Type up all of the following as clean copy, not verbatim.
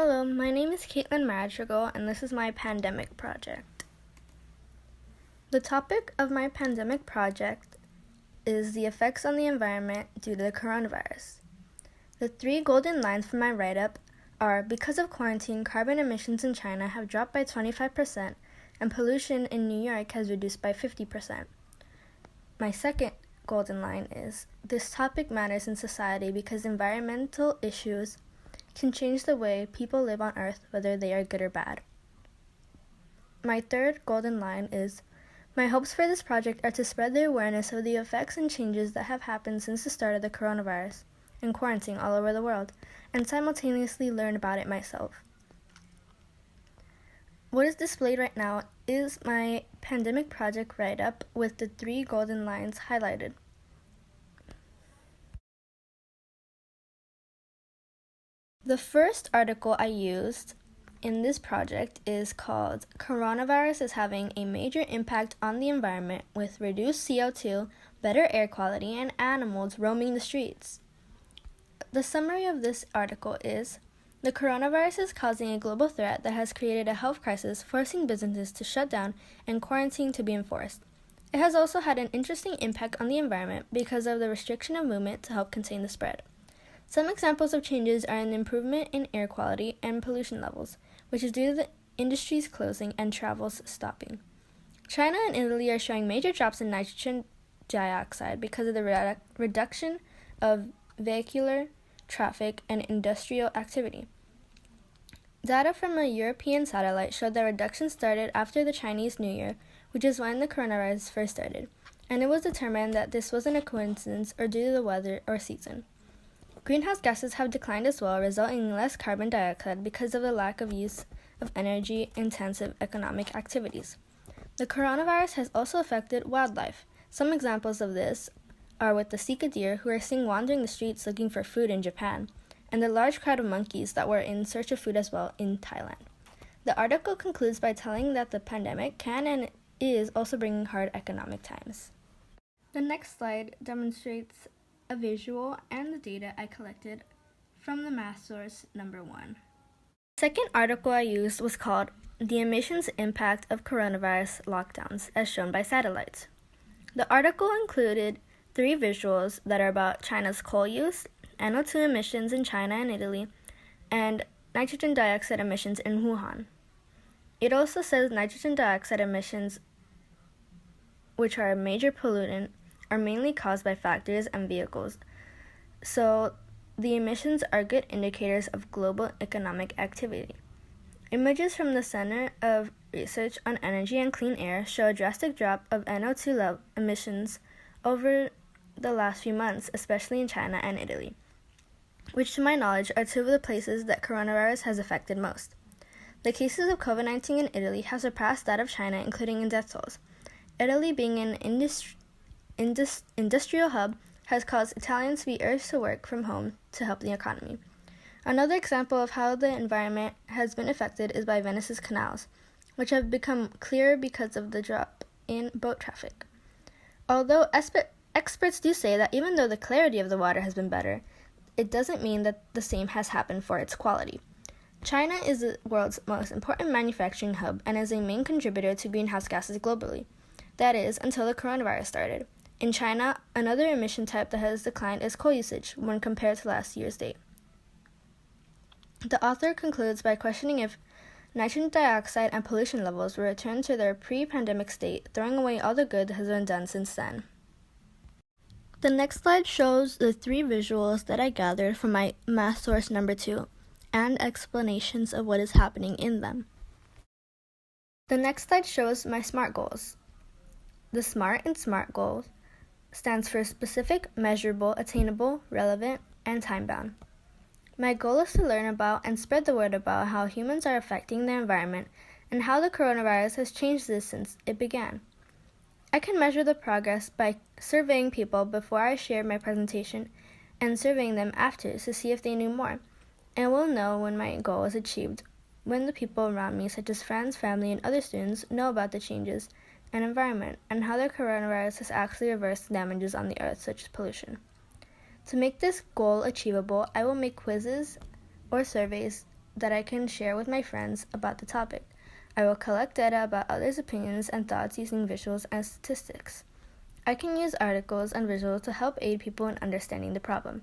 Hello, my name is Katelyn Madrigal, and this is my pandemic project. The topic of my pandemic project is the effects on the environment due to the coronavirus. The 3 golden lines for my write-up are: because of quarantine, carbon emissions in China have dropped by 25%, and pollution in New York has reduced by 50%. My second golden line is: this topic matters in society because environmental issues can change the way people live on Earth, whether they are good or bad. My third golden line is: my hopes for this project are to spread the awareness of the effects and changes that have happened since the start of the coronavirus and quarantine all over the world, and simultaneously learn about it myself. What is displayed right now is my pandemic project write-up with the 3 golden lines highlighted. The first article I used in this project is called "Coronavirus is having a major impact on the environment with reduced CO2, better air quality, and animals roaming the streets." The summary of this article is: the coronavirus is causing a global threat that has created a health crisis, forcing businesses to shut down and quarantine to be enforced. It has also had an interesting impact on the environment because of the restriction of movement to help contain the spread. Some examples of changes are an improvement in air quality and pollution levels, which is due to the industries closing and travels stopping. China and Italy are showing major drops in nitrogen dioxide because of the reduction of vehicular traffic and industrial activity. Data from a European satellite showed that reduction started after the Chinese New Year, which is when the coronavirus first started, and it was determined that this wasn't a coincidence or due to the weather or season. Greenhouse gases have declined as well, resulting in less carbon dioxide because of the lack of use of energy-intensive economic activities. The coronavirus has also affected wildlife. Some examples of this are with the Sika deer, who are seen wandering the streets looking for food in Japan, and the large crowd of monkeys that were in search of food as well in Thailand. The article concludes by telling that the pandemic can and is also bringing hard economic times. The next slide demonstrates a visual and the data I collected from the math source number 1. The second article I used was called "The Emissions Impact of Coronavirus Lockdowns as Shown by Satellites." The article included 3 visuals that are about China's coal use, NO2 emissions in China and Italy, and nitrogen dioxide emissions in Wuhan. It also says nitrogen dioxide emissions, which are a major pollutant, are mainly caused by factories and vehicles, so the emissions are good indicators of global economic activity. Images from the Center of Research on Energy and Clean Air show a drastic drop of NO2 emissions over the last few months, especially in China and Italy, which to my knowledge are 2 of the places that coronavirus has affected most. The cases of COVID-19 in Italy have surpassed that of China, including in death tolls. Italy, being an industrial hub, has caused Italians to be urged to work from home to help the economy. Another example of how the environment has been affected is by Venice's canals, which have become clearer because of the drop in boat traffic. Although experts do say that even though the clarity of the water has been better, it doesn't mean that the same has happened for its quality. China is the world's most important manufacturing hub and is a main contributor to greenhouse gases globally. That is, until the coronavirus started. In China, another emission type that has declined is coal usage when compared to last year's date. The author concludes by questioning if nitrogen dioxide and pollution levels will return to their pre-pandemic state, throwing away all the good that has been done since then. The next slide shows the 3 visuals that I gathered from my math source number 2 and explanations of what is happening in them. The next slide shows my SMART goals. The SMART in SMART goals stands for specific, measurable, attainable, relevant, and time-bound. My goal is to learn about and spread the word about how humans are affecting the environment and how the coronavirus has changed this since it began. I can measure the progress by surveying people before I share my presentation and surveying them after to see if they knew more, and will know when my goal is achieved when the people around me, such as friends, family, and other students, know about the changes and environment, and how the coronavirus has actually reversed damages on the earth, such as pollution. To make this goal achievable, I will make quizzes or surveys that I can share with my friends about the topic. I will collect data about others' opinions and thoughts using visuals and statistics. I can use articles and visuals to help aid people in understanding the problem.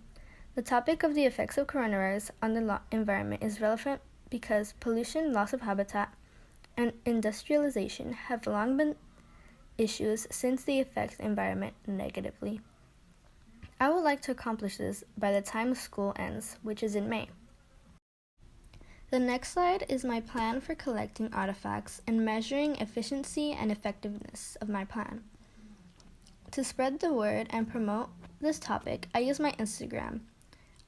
The topic of the effects of coronavirus on the environment is relevant because pollution, loss of habitat, and industrialization have long been issues since they affect the environment negatively. I would like to accomplish this by the time school ends, which is in May. The next slide is my plan for collecting artifacts and measuring efficiency and effectiveness of my plan. To spread the word and promote this topic, I use my Instagram.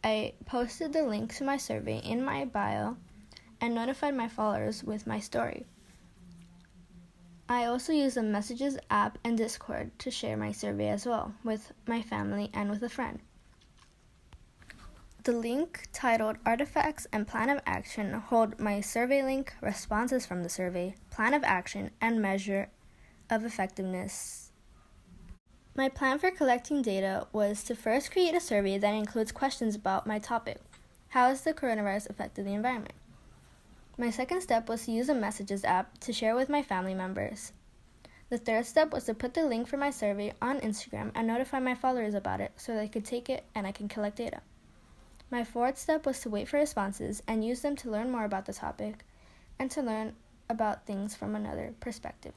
I posted the link to my survey in my bio and notified my followers with my story. I also use the Messages app and Discord to share my survey as well with my family and with a friend. The link titled Artifacts and Plan of Action hold my survey link, responses from the survey, plan of action, and measure of effectiveness. My plan for collecting data was to first create a survey that includes questions about my topic. How has the coronavirus affected the environment? My second step was to use a Messages app to share with my family members. The third step was to put the link for my survey on Instagram and notify my followers about it so they could take it and I can collect data. My fourth step was to wait for responses and use them to learn more about the topic and to learn about things from another perspective.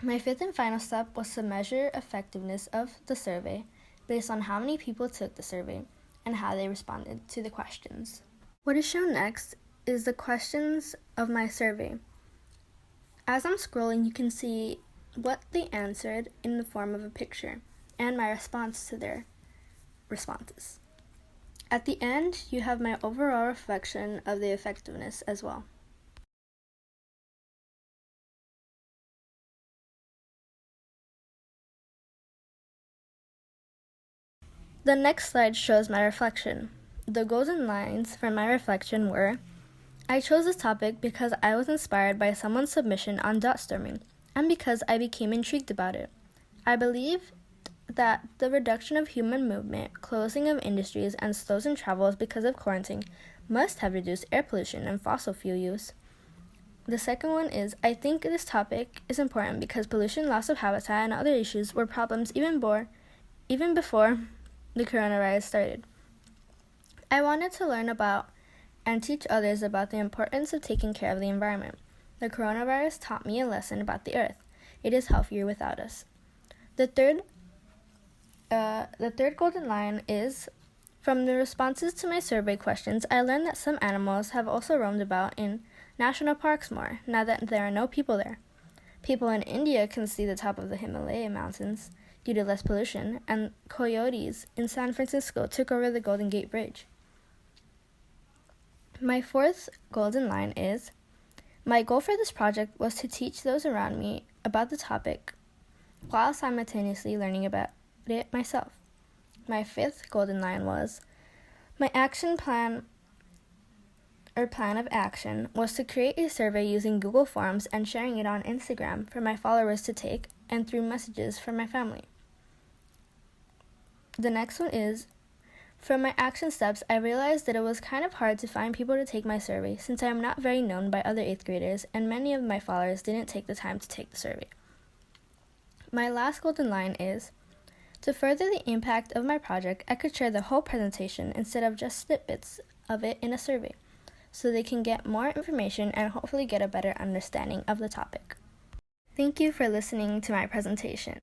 My fifth and final step was to measure effectiveness of the survey based on how many people took the survey and how they responded to the questions. What is shown next is the questions of my survey. As I'm scrolling, you can see what they answered in the form of a picture and my response to their responses. At the end, you have my overall reflection of the effectiveness as well. The next slide shows my reflection. The golden lines for my reflection were: I chose this topic because I was inspired by someone's submission on dot storming and because I became intrigued about it. I believe that the reduction of human movement, closing of industries, and slows in travels because of quarantine must have reduced air pollution and fossil fuel use. The second one is, I think this topic is important because pollution, loss of habitat, and other issues were problems even before the coronavirus started. I wanted to learn about and teach others about the importance of taking care of the environment. The coronavirus taught me a lesson about the earth. It is healthier without us. The third golden line is, from the responses to my survey questions, I learned that some animals have also roamed about in national parks more, now that there are no people there. People in India can see the top of the Himalaya mountains due to less pollution, and coyotes in San Francisco took over the Golden Gate Bridge. My fourth golden line is, my goal for this project was to teach those around me about the topic while simultaneously learning about it myself. My fifth golden line was, my plan of action was to create a survey using Google Forms and sharing it on Instagram for my followers to take and through messages from my family. The next one is, from my action steps, I realized that it was kind of hard to find people to take my survey since I am not very known by other 8th graders and many of my followers didn't take the time to take the survey. My last golden line is, to further the impact of my project, I could share the whole presentation instead of just snippets of it in a survey, so they can get more information and hopefully get a better understanding of the topic. Thank you for listening to my presentation.